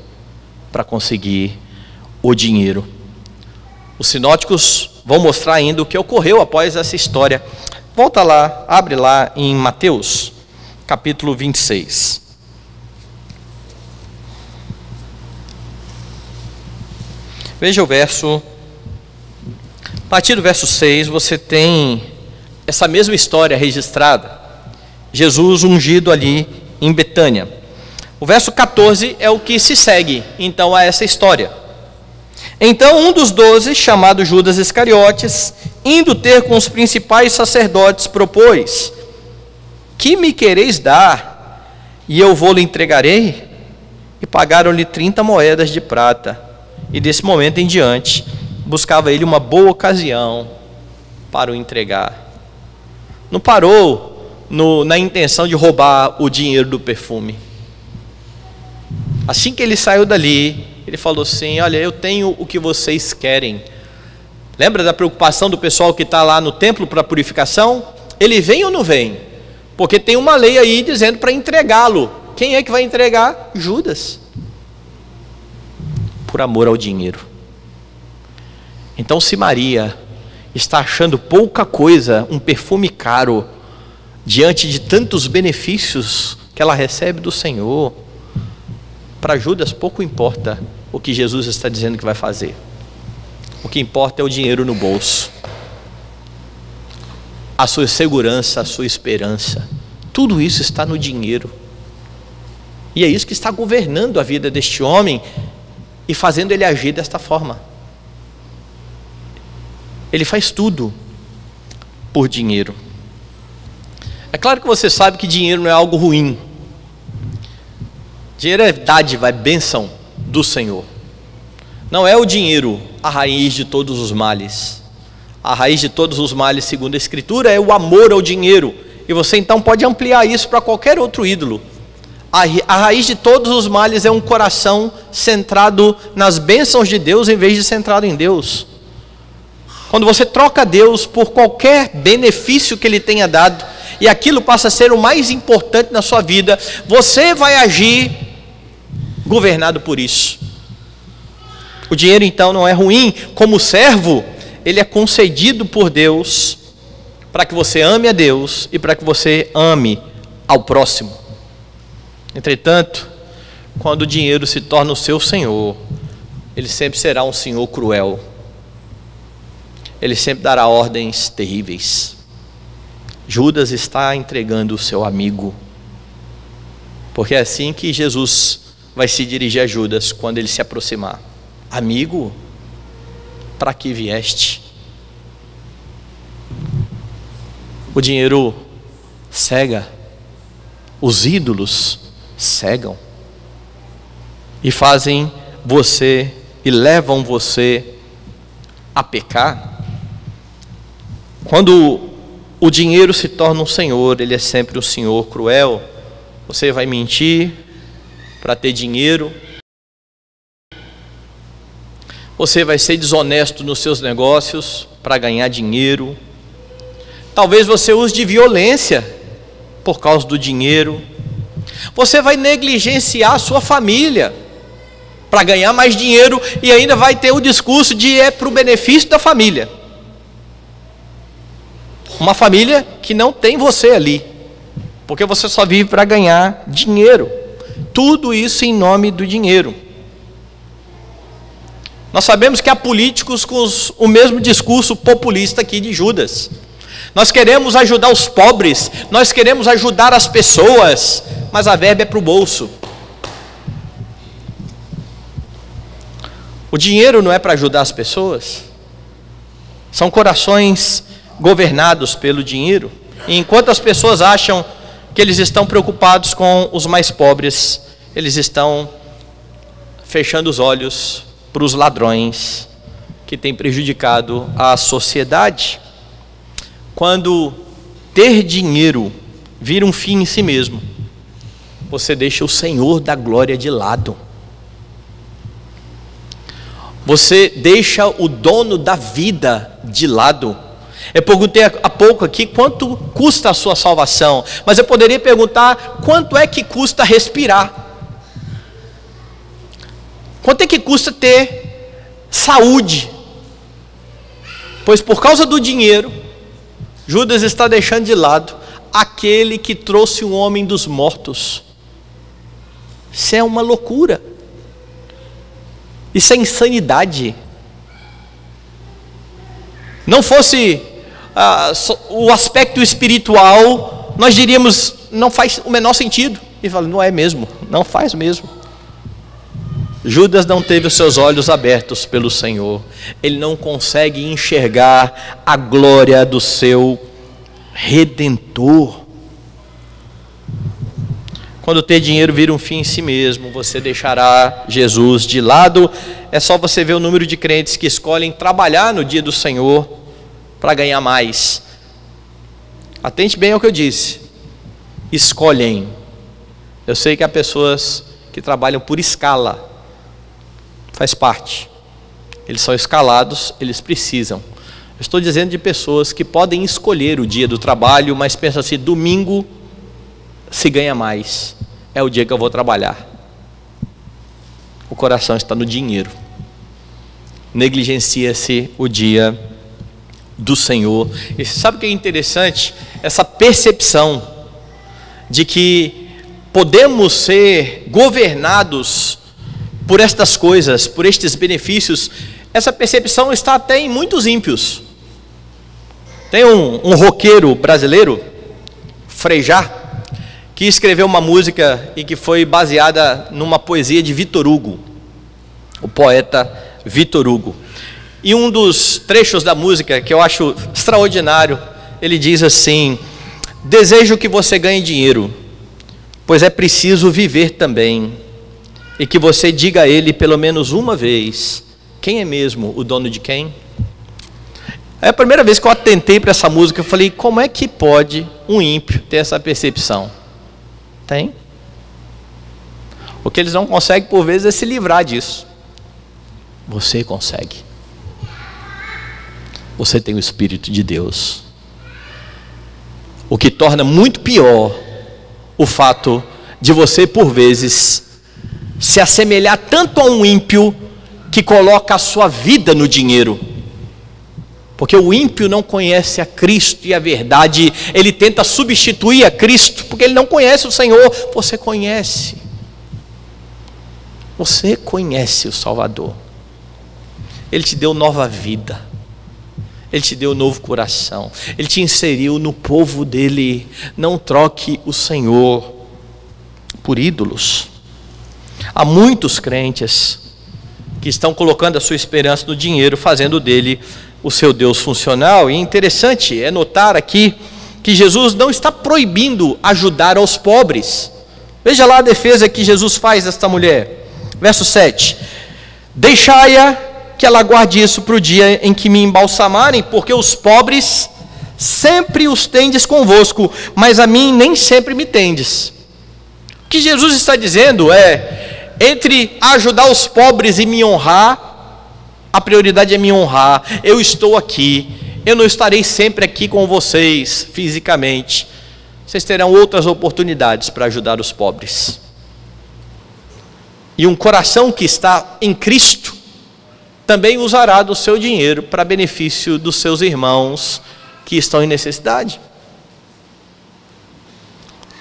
para conseguir o dinheiro. Os sinóticos vão mostrar ainda o que ocorreu após essa história. Volta lá, abre lá em Mateus, capítulo 26. Veja o verso, a partir do verso 6, você tem essa mesma história registrada. Jesus ungido ali em Betânia. O verso 14 é o que se segue, então, a essa história. Então um dos 12, chamado Judas Iscariotes, indo ter com os principais sacerdotes, propôs: que me quereis dar, e eu vou-lhe entregarei? E pagaram-lhe 30 moedas de prata. E desse momento em diante, buscava ele uma boa ocasião para o entregar. Não parou na intenção de roubar o dinheiro do perfume. Assim que ele saiu dali, ele falou assim: olha, eu tenho o que vocês querem. Lembra da preocupação do pessoal que está lá no templo para purificação? Ele vem ou não vem? Porque tem uma lei aí dizendo para entregá-lo. Quem é que vai entregar? Judas. Por amor ao dinheiro. Então, se Maria está achando pouca coisa, um perfume caro, diante de tantos benefícios que ela recebe do Senhor, para Judas pouco importa o que Jesus está dizendo que vai fazer. O que importa é o dinheiro no bolso, a sua segurança, a sua esperança. Tudo isso está no dinheiro. E é isso que está governando a vida deste homem e fazendo ele agir desta forma. Ele faz tudo por dinheiro. É claro que você sabe que dinheiro não é algo ruim. Dinheiro é dádiva, é bênção do Senhor. Não é o dinheiro a raiz de todos os males. A raiz de todos os males, segundo a Escritura, é o amor ao dinheiro. E você então pode ampliar isso para qualquer outro ídolo. A raiz de todos os males é um coração centrado nas bênçãos de Deus em vez de centrado em Deus. Quando você troca Deus por qualquer benefício que Ele tenha dado, e aquilo passa a ser o mais importante na sua vida, você vai agir governado por isso. O dinheiro então não é ruim. Como servo, ele é concedido por Deus para que você ame a Deus e para que você ame ao próximo. Entretanto, quando o dinheiro se torna o seu senhor, ele sempre será um senhor cruel. Ele sempre dará ordens terríveis. Judas está entregando o seu amigo, porque é assim que Jesus vai se dirigir a Judas quando ele se aproximar. Amigo, para que vieste? O dinheiro cega, os ídolos cegam e fazem você e levam você a pecar. Quando o dinheiro se torna um senhor, ele é sempre um senhor cruel. Você vai mentir para ter dinheiro. Você vai ser desonesto nos seus negócios para ganhar dinheiro. Talvez você use de violência por causa do dinheiro. Você vai negligenciar a sua família para ganhar mais dinheiro e ainda vai ter o discurso de é para o benefício da família. Uma família que não tem você ali, porque você só vive para ganhar dinheiro. Tudo isso em nome do dinheiro. Nós sabemos que há políticos com o mesmo discurso populista aqui de Judas. Nós queremos ajudar os pobres, nós queremos ajudar as pessoas, mas a verba é para o bolso. O dinheiro não é para ajudar as pessoas. São corações governados pelo dinheiro. E enquanto as pessoas acham que eles estão preocupados com os mais pobres, eles estão fechando os olhos para os ladrões que têm prejudicado a sociedade. Quando ter dinheiro vira um fim em si mesmo, você deixa o Senhor da glória de lado. Você deixa o dono da vida de lado. Eu perguntei há pouco aqui quanto custa a sua salvação, mas eu poderia perguntar quanto é que custa respirar. Quanto é que custa ter saúde? Pois por causa do dinheiro, Judas está deixando de lado aquele que trouxe o homem dos mortos. Isso é uma loucura. Isso é insanidade. Não fosse o aspecto espiritual, nós diríamos, não faz o menor sentido. E fala, não é mesmo, não faz mesmo. Judas não teve os seus olhos abertos pelo Senhor. Ele não consegue enxergar a glória do seu Redentor. Quando ter dinheiro vira um fim em si mesmo, você deixará Jesus de lado. É só você ver o número de crentes que escolhem trabalhar no dia do Senhor para ganhar mais. Atente bem ao que eu disse. Escolhem. Eu sei que há pessoas que trabalham por escala. Faz parte. Eles são escalados, eles precisam. Eu estou dizendo de pessoas que podem escolher o dia do trabalho, mas pensam assim, domingo se ganha mais, é o dia que eu vou trabalhar. O coração está no dinheiro. Negligencia-se o dia do Senhor. E sabe o que é interessante? Essa percepção de que podemos ser governados por estas coisas, por estes benefícios. Essa percepção está até em muitos ímpios. Tem um roqueiro brasileiro, Frejá, que escreveu uma música e que foi baseada numa poesia de Victor Hugo, o poeta Victor Hugo. E um dos trechos da música que eu acho extraordinário, ele diz assim: desejo que você ganhe dinheiro, pois é preciso viver também, e que você diga a ele pelo menos uma vez, quem é mesmo o dono de quem? É a primeira vez que eu atentei para essa música, eu falei, como é que pode um ímpio ter essa percepção? Tem. O que eles não conseguem por vezes é se livrar disso. Você consegue. Você tem o Espírito de Deus. O que torna muito pior o fato de você por vezes se assemelhar tanto a um ímpio que coloca a sua vida no dinheiro. Porque o ímpio não conhece a Cristo e a verdade, ele tenta substituir a Cristo, porque ele não conhece o Senhor. Você conhece. Você conhece o Salvador. Ele te deu nova vida. Ele te deu novo coração. Ele te inseriu no povo dele. Não troque o Senhor por ídolos. Há muitos crentes que estão colocando a sua esperança no dinheiro, fazendo dele o seu Deus funcional. E interessante é notar aqui que Jesus não está proibindo ajudar aos pobres. Veja lá a defesa que Jesus faz desta mulher. Verso 7. Deixai-a que ela guarde isso para o dia em que me embalsamarem, porque os pobres sempre os tendes convosco, mas a mim nem sempre me tendes. O que Jesus está dizendo é, entre ajudar os pobres e me honrar, a prioridade é me honrar. Eu estou aqui, eu não estarei sempre aqui com vocês fisicamente. Vocês terão outras oportunidades para ajudar os pobres. E um coração que está em Cristo também usará do seu dinheiro para benefício dos seus irmãos que estão em necessidade.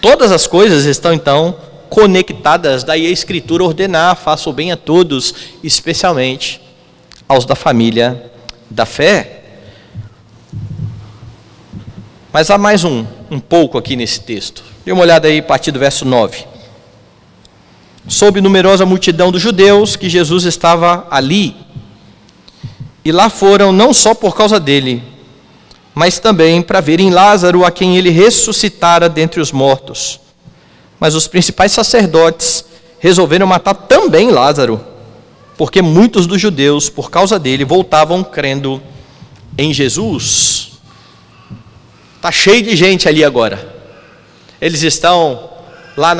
Todas as coisas estão então conectadas, daí a Escritura ordenar, faça o bem a todos, especialmente aos da família da fé. Mas há mais um pouco aqui nesse texto. Dê uma olhada aí a partir do verso 9. soube numerosa multidão dos judeus que Jesus estava ali. E lá foram não só por causa dele, mas também para verem Lázaro, a quem ele ressuscitara dentre os mortos. Mas os principais sacerdotes resolveram matar também Lázaro, porque muitos dos judeus, por causa dele, voltavam crendo em Jesus. Está cheio de gente ali agora. Eles estão lá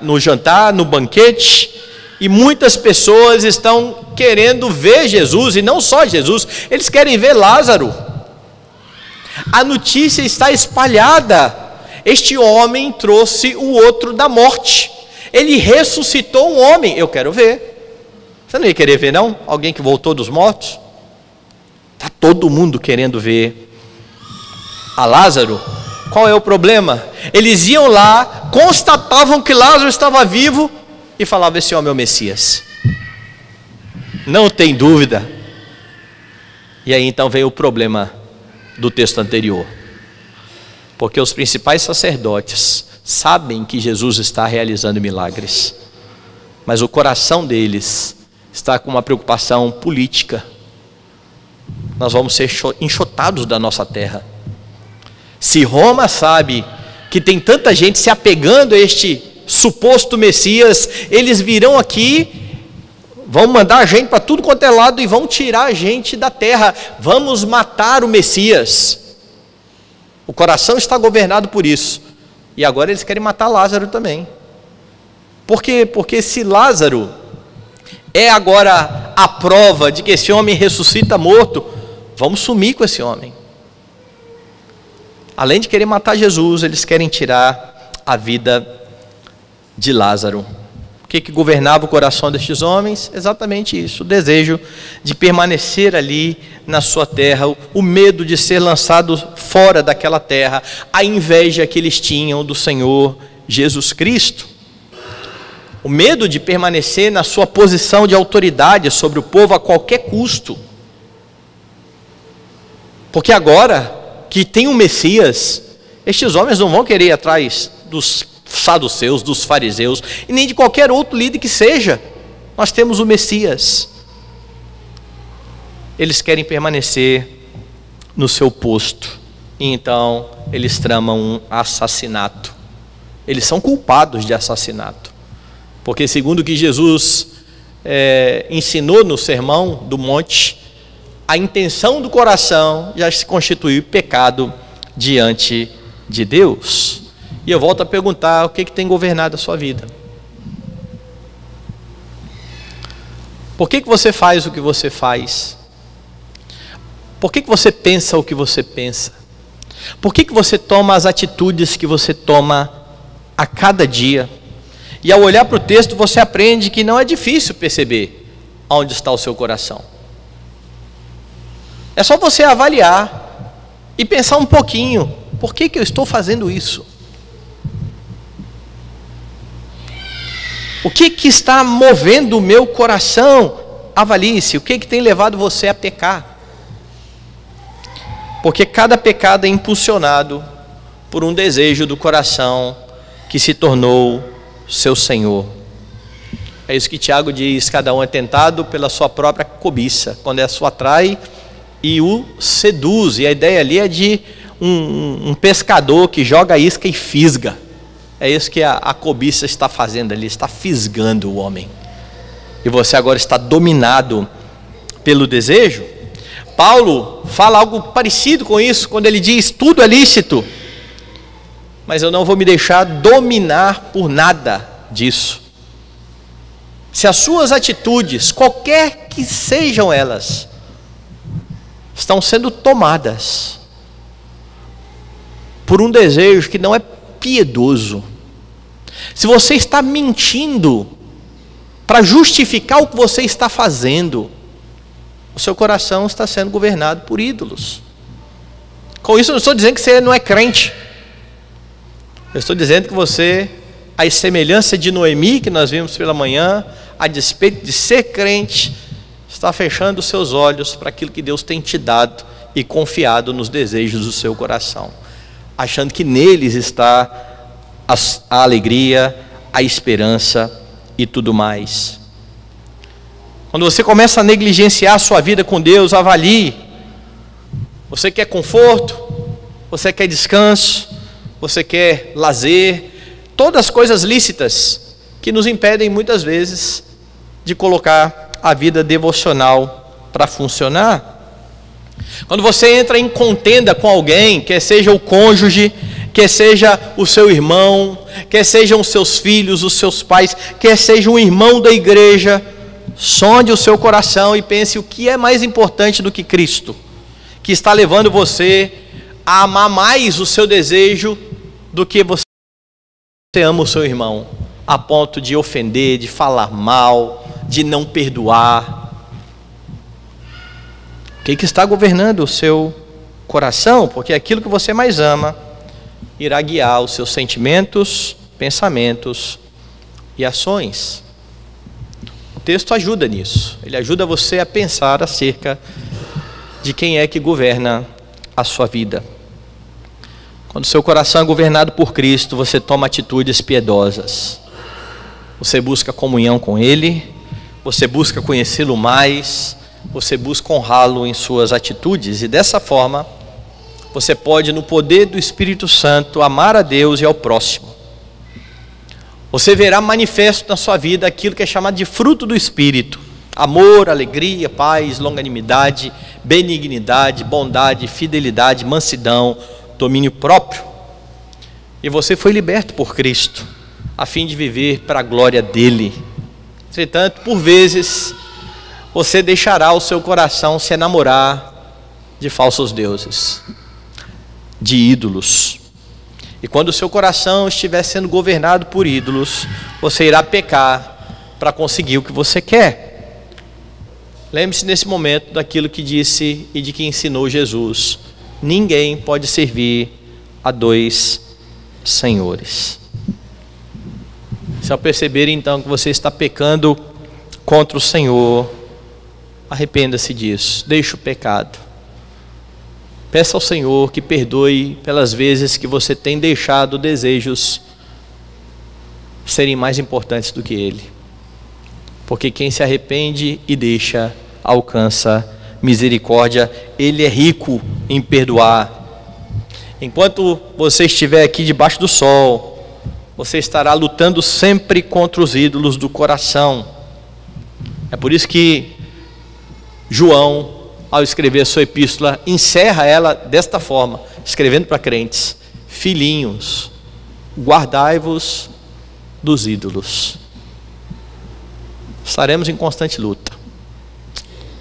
no jantar, no banquete, e muitas pessoas estão querendo ver Jesus, e não só Jesus, eles querem ver Lázaro. A notícia está espalhada. Este homem trouxe o outro da morte. Ele ressuscitou um homem. Eu quero ver. Você não ia querer ver, não? Alguém que voltou dos mortos? Está todo mundo querendo ver a Lázaro. Qual é o problema? Eles iam lá, constatavam que Lázaro estava vivo e falavam: esse homem é o Messias. Não tem dúvida. E aí então veio o problema do texto anterior. Porque os principais sacerdotes sabem que Jesus está realizando milagres, mas o coração deles está com uma preocupação política. Nós vamos ser enxotados da nossa terra. Se Roma sabe que tem tanta gente se apegando a este suposto Messias, eles virão aqui, vão mandar a gente para tudo quanto é lado e vão tirar a gente da terra. Vamos matar o Messias. O coração está governado por isso. E agora eles querem matar Lázaro também. Por quê? Porque se Lázaro é agora a prova de que esse homem ressuscita morto, vamos sumir com esse homem. Além de querer matar Jesus, eles querem tirar a vida de Lázaro. O que governava o coração destes homens? Exatamente isso, o desejo de permanecer ali na sua terra, o medo de ser lançado fora daquela terra, a inveja que eles tinham do Senhor Jesus Cristo, o medo de permanecer na sua posição de autoridade sobre o povo a qualquer custo. Porque agora que tem um Messias, estes homens não vão querer ir atrás dos saduceus, dos fariseus, e nem de qualquer outro líder que seja. Nós temos o Messias. Eles querem permanecer no seu posto, e então eles tramam um assassinato. Eles são culpados de assassinato, porque segundo o que Jesus ensinou no Sermão do Monte, a intenção do coração já se constituiu pecado diante de Deus. E eu volto a perguntar: o que tem governado a sua vida? Por que você faz o que você faz? Por que você pensa o que você pensa? Por que você toma as atitudes que você toma a cada dia? E ao olhar para o texto você aprende que não é difícil perceber onde está o seu coração. É só você avaliar e pensar um pouquinho: por que eu estou fazendo isso? O que está movendo o meu coração? Avalie-se. O que tem levado você a pecar? Porque cada pecado é impulsionado por um desejo do coração que se tornou seu senhor. É isso que Tiago diz: cada um é tentado pela sua própria cobiça, quando é a sua atrai e o seduz. E a ideia ali é de um pescador que joga a isca e fisga. É isso que a cobiça está fazendo ali, está fisgando o homem. E você agora está dominado pelo desejo. Paulo fala algo parecido com isso, quando ele diz: tudo é lícito, mas eu não vou me deixar dominar por nada disso. Se as suas atitudes, qualquer que sejam elas, estão sendo tomadas por um desejo que não é piedoso, se você está mentindo para justificar o que você está fazendo, o seu coração está sendo governado por ídolos. Com isso eu não estou dizendo que você não é crente. Eu estou dizendo que você, à semelhança de Noemi, que nós vimos pela manhã, a despeito de ser crente, está fechando os seus olhos para aquilo que Deus tem te dado e confiado nos desejos do seu coração, achando que neles está a alegria, a esperança e tudo mais. Quando você começa a negligenciar a sua vida com Deus, avalie. Você quer conforto? Você quer descanso? Você quer lazer? Todas as coisas lícitas que nos impedem muitas vezes de colocar a vida devocional para funcionar. Quando você entra em contenda com alguém, quer seja o cônjuge, quer seja o seu irmão, quer sejam os seus filhos, os seus pais, quer seja um irmão da igreja, sonde o seu coração e pense o que é mais importante do que Cristo, que está levando você a amar mais o seu desejo do que você ama o seu irmão, a ponto de ofender, de falar mal, de não perdoar. O que está governando o seu coração? Porque aquilo que você mais ama irá guiar os seus sentimentos, pensamentos e ações. O texto ajuda nisso. Ele ajuda você a pensar acerca de quem é que governa a sua vida. Quando seu coração é governado por Cristo, você toma atitudes piedosas. Você busca comunhão com Ele, você busca conhecê-lo mais, você busca honrá-lo em suas atitudes, e dessa forma você pode, no poder do Espírito Santo, amar a Deus e ao próximo. Você verá manifesto na sua vida aquilo que é chamado de fruto do Espírito: amor, alegria, paz, longanimidade, benignidade, bondade, fidelidade, mansidão, domínio próprio. E você foi liberto por Cristo, a fim de viver para a glória dele. Entretanto, por vezes, você deixará o seu coração se enamorar de falsos deuses, de ídolos. E quando o seu coração estiver sendo governado por ídolos, você irá pecar para conseguir o que você quer. Lembre-se nesse momento daquilo que disse e de que ensinou Jesus: ninguém pode servir a dois senhores. Se ao perceber então que você está pecando contra o Senhor, arrependa-se disso, deixe o pecado. Peça ao Senhor que perdoe pelas vezes que você tem deixado desejos serem mais importantes do que Ele. Porque quem se arrepende e deixa, alcança misericórdia. Ele é rico em perdoar. Enquanto você estiver aqui debaixo do sol, você estará lutando sempre contra os ídolos do coração. É por isso que João, ao escrever a sua epístola, encerra ela desta forma, escrevendo para crentes: filhinhos, guardai-vos dos ídolos. Estaremos em constante luta.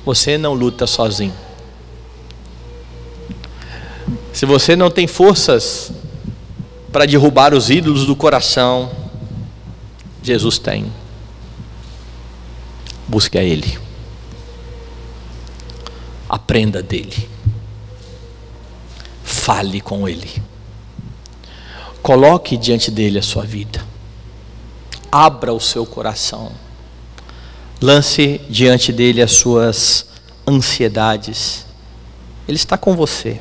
Você não luta sozinho. Se você não tem forças para derrubar os ídolos do coração, Jesus tem. Busque a Ele. Aprenda dele. Fale com Ele. Coloque diante dele a sua vida. Abra o seu coração. Lance diante dele as suas ansiedades. Ele está com você.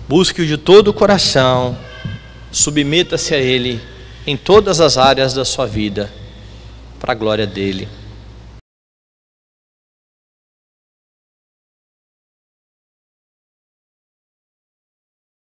Busque-o de todo o coração. Submeta-se a Ele em todas as áreas da sua vida, para a glória dele.